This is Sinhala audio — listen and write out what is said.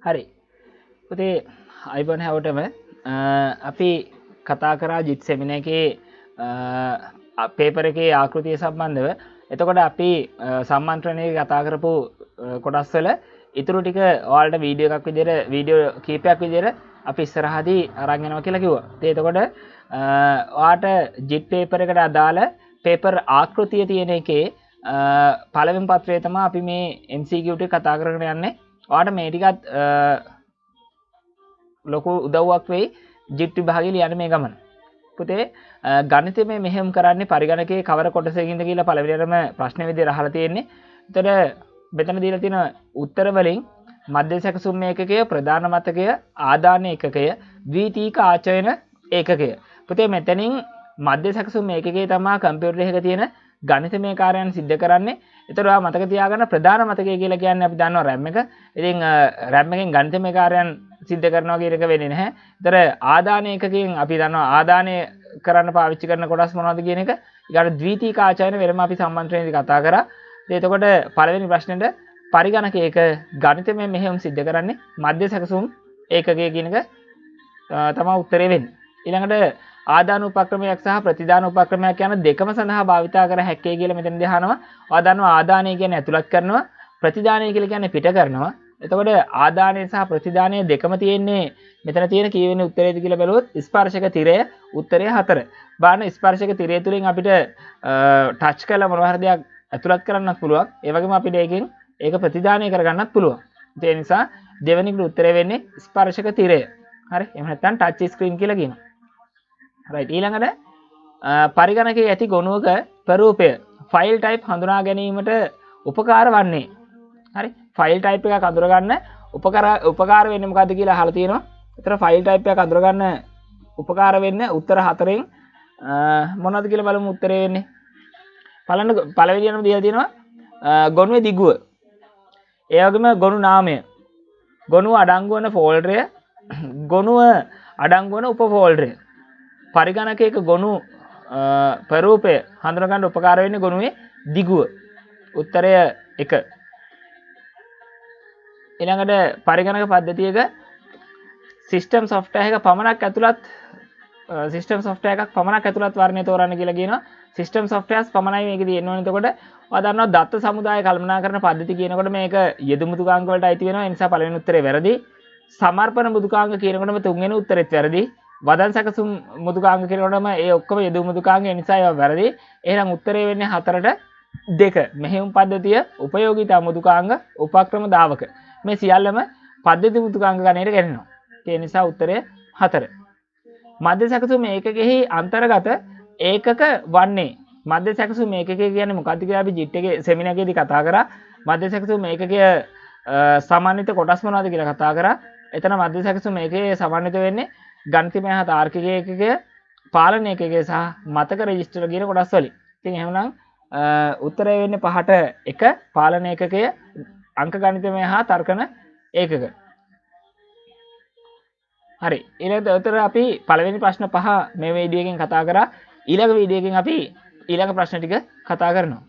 හරි. පුතේ අයිබෝන් හැවටම අපි කතා කරා ජිත් සෙමිනාර් එකේ පේපර් එකේ ආකෘතිය සම්බන්ධව. එතකොට අපි සම්මන්ත්‍රණයේ කතා කරපු කොටස් වල ඉතුරු ටික ඔයාලට වීඩියෝ කීපයක් විදිහට අපි ඉස්සරහදී අරන් යනවා කියලා කිව්වා. ඉතින් එතකොට ඔයාට ජිත් පේපර් එකට අදාළ පේපර් ආකෘතිය තියෙන එකේ පළවෙනි පත්‍රය තමයි අපි මේ MCQ ටික කතා කරගෙන යන්නේ. ඔයාට මේ ටිකත් ලොකු උදව්වක් වෙයි ජිත් විභාගයේ ලියන්න මේ ගමන. පුතේ ගණිතය මේ මෙහෙම කරන්නේ පරිගණකයේ කවර කොටසකින්ද කියලා පළවෙනිවරම ප්‍රශ්න විදිහට අහලා තියෙන්නේ. එතකොට මෙතන දීලා තියෙන උත්තර වලින් මධ්‍ය සැකසුම් ඒකකය, ප්‍රධාන මතකය, ආදාන ඒකකය, ද්විතීක ආචයන ඒකකය. පුතේ මෙතනින් මධ්‍ය සැකසුම් ඒකකයේ තමයි කම්පියුටර් එකක තියෙන ගණිතමය කාර්යයන් සිද්ධ කරන්නේ. ඒතර ඔයා මතක තියාගන්න ප්‍රධාන මතකය කියලා කියන්නේ අපි දන්නවා RAM එක. ඉතින් RAM එකෙන් ගණිතමය කාර්යයන් සිද්ධ කරනවා කියන එක වෙන්නේ නැහැ. ඒතර ආදාන ඒකකයෙන් අපි දන්නවා ආදානය කරන්න පාවිච්චි කරන කොටස් මොනවද කියන එක. ඊගාට ද්විතීක ආචයන වෙනම අපි සම්මන්ත්‍රණයේදී කතා කරා. එතකොට පළවෙනි ප්‍රශ්නෙට පරිගණකයක ගණිතමය මෙහෙයුම් සිද්ධ කරන්නේ මධ්‍ය සැකසුම් ඒකකය කියන එක තමයි උත්තරේ වෙන්නේ. ඊළඟට ආදාන උපක්‍රමයක් සහ ප්‍රතිදාන උපක්‍රමයක් යන දෙකම සඳහා භාවිතා කර හැක්කේ කියලා මෙතනදී අහනවා. ඔයා දන්නවා ආදානය කියන්නේ ඇතුළත් කරනවා, ප්‍රතිදානය කියලා කියන්නේ පිට කරනවා. එතකොට ආදානය සහ ප්‍රතිදානය දෙකම තියෙන්නේ මෙතන තියෙන කීවෙනි උත්තරේද කියලා බැලුවොත් ස්පර්ශක තිරය උත්තරය 4. බලන්න ස්පර්ශක තිරය තුලින් අපිට ටච් කරලා මොනවා හරි දෙයක් ඇතුළත් කරන්නත් පුළුවන්. ඒ වගේම අපිට ඒක ප්‍රතිදානය කරගන්නත් පුළුවන්. ඒ නිසා දෙවෙනි උත්තරය වෙන්නේ ස්පර්ශක තිරය. හරි. එහෙම නැත්නම් ටච් ස්ක්‍රීන් කියලා කියනවා. right. ඊළඟට පරිගණකයේ ඇති ගොනුවක ප්‍රරූපය ෆයිල් ටයිප් හඳුනා ගැනීමට උපකාර වන්නේ. හරි. ෆයිල් ටයිප් එකක් අඳුරගන්න උපකාර වෙන්නේ මොකද්ද කියලා අහලා තියෙනවා. ඒතර ෆයිල් ටයිප් එකක් අඳුරගන්න උපකාර වෙන්නේ උත්තර 4න් මොනවද කියලා බලමු උත්තරේ වෙන්නේ. පළවෙනියටම දීලා තියෙනවා ගොනුවේ දිගුව. ඒ වගේම ගොනු නාමය. ගොනුව අඩංගු වන ෆෝල්ඩරය, ගොනුව අඩංගු වන උප ෆෝල්ඩරය. පරිගණකයක ගොනු ප්‍රරූපය හඳුනගන්න උපකාර වෙන්නේ ගොනුවේ දිගුව. උත්තරය 1. ඊළඟට පරිගණක පද්ධතියක සිස්ටම් software එකක් පමණක් ඇතුළත් වර්ණය තෝරන්න කියලා කියනවා. සිස්ටම් softwares පමණයි මේකේ තියෙන්න ඕනේ. එතකොට ඔයා දන්නවා දත්ත සමුදාය කළමනාකරන පද්ධති කියනකොට මේක යෙදු මුදුකාංග වලට අයිති වෙනවා. ඒ නිසා පළවෙනි උත්තරේ වැරදි. සමර්පණ මුදුකාංග කියනකොටම තුන්වෙනි උත්තරෙත් වැරදි. වදන් සැකසුම් මුදුකාංග කියනකොටම ඒ ඔක්කොම යෙදු මුදුකාංග ඒ නිසා ඒවා වැරදි. එහෙනම් උත්තරේ වෙන්නේ 4ට 2. මෙහෙයුම් පද්ධතිය, උපයෝගිතා මුදුකාංග, උපක්‍රම දාවක. මේ සියල්ලම පද්ධති මුදුකාංග ගණයට ගැනෙනවා. ඒ නිසා උත්තරය 4. මධ්‍ය සැකසුම් ඒකකෙහි අන්තර්ගත ඒකක වන්නේ මධ්‍ය සැකසුම් ඒකකය කියන්නේ මොකක්ද කියලා අපි ජිට් එකේ සෙමිනාර් එකේදී කතා කරා. මධ්‍ය සැකසුම් ඒකකය සමන්විත කොටස් මොනවද කියලා කතා කරා. එතන මධ්‍ය සැකසුම් ඒකකයේ සමන්විත වෙන්නේ ගණිතමය හා තාර්කික ඒකකය, පාලන ඒකකය සහ මතක රෙජිස්ටර් කියන කොටස් වලින්. ඉතින් එහෙමනම් උත්තරය වෙන්නේ 5ට 1 පාලන ඒකකය, අංක ගණිතමය හා තර්කන ඒකක. හරි. ඊළඟට උත්තර අපි පළවෙනි ප්‍රශ්න 5 මේ වීඩියෝ එකෙන් කතා කරා. ඊළඟ වීඩියෝ එකෙන් අපි ඊළඟ ප්‍රශ්න ටික කතා කරනවා.